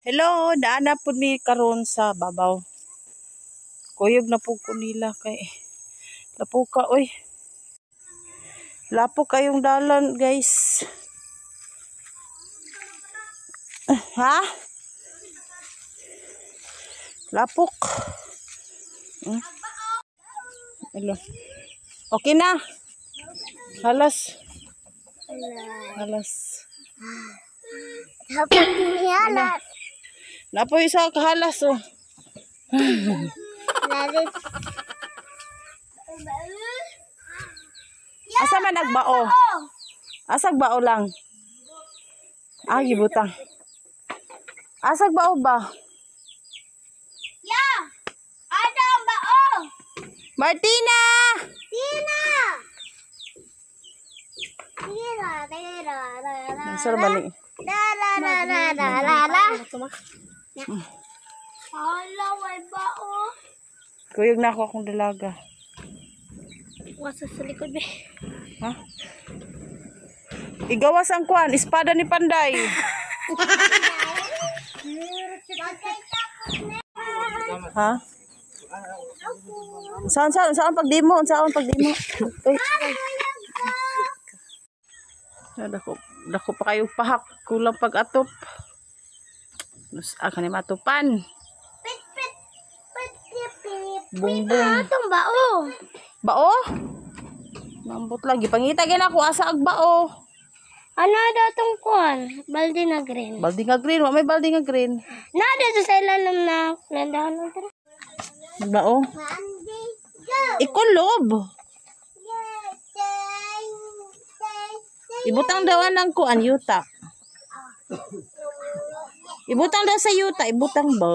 Hello, naana po mi karon sa babaw. Kuyog na po ko nila kay lapo ka oy. Lapo kayong dalan, guys. Ha? Lapok. Hello. Okay na. Halas. Halas. Halas. Napo isa kahalas oh. Asa man nagbao? Asag bao lang. Ah, gibutang. Asag bao ba? Ya. Ada bao. Martina! Tina. Tira, tira, tira. Nasaan ba ni? La. Hala, may bao. Kuyog na ako akong dalaga. Wasa sa likod be. Ha? Igawas ang kuan, espada ni Panday. Ha? Saan pagdimo? Saan pagdimo? Uy. Dako pa kayo pahak. Kulang pag-atop. Akan ni matupan. Bungbong. Atong bao. Bao? Mambot lagi. Pangitagin ako asa ag bao. Ano daw tong kuan? Balde na green. Baldi nga green. May baldi nga green. Nada sa ilalim na landahan mo tara. Bao? Ikulob. Ibutang daw ng kuan yuta. Ibutang daw sa yuta. Ibutang ba?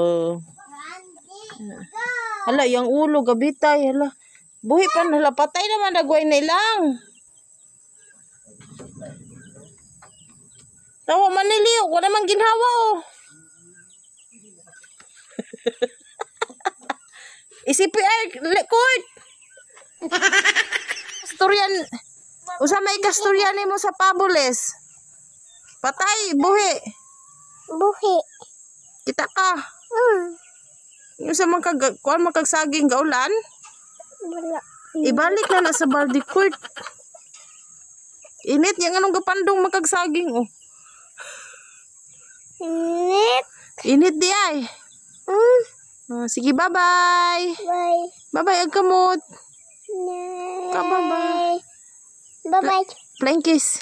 Hala, yung ulo gabitay. Hala. Buhi pa. Hala, patay naman. Nagway na ilang. Tawa maniliw. Wala man ginhawa oh. Isipi ay lekod. Kasturyan. Usa may kasturyan mo sa pabules. Patay, buhi. Buhi. Kita ka. Yung sa mga kuan makagsaging gaulan. Wala. Ibalik na sa baldi court. Init yung anong gapandong makagsaging oh. Init. Init di ay. Sige, bye-bye. Bye. Bye-bye, agkamot. Bye. Bye-bye. Flying kiss.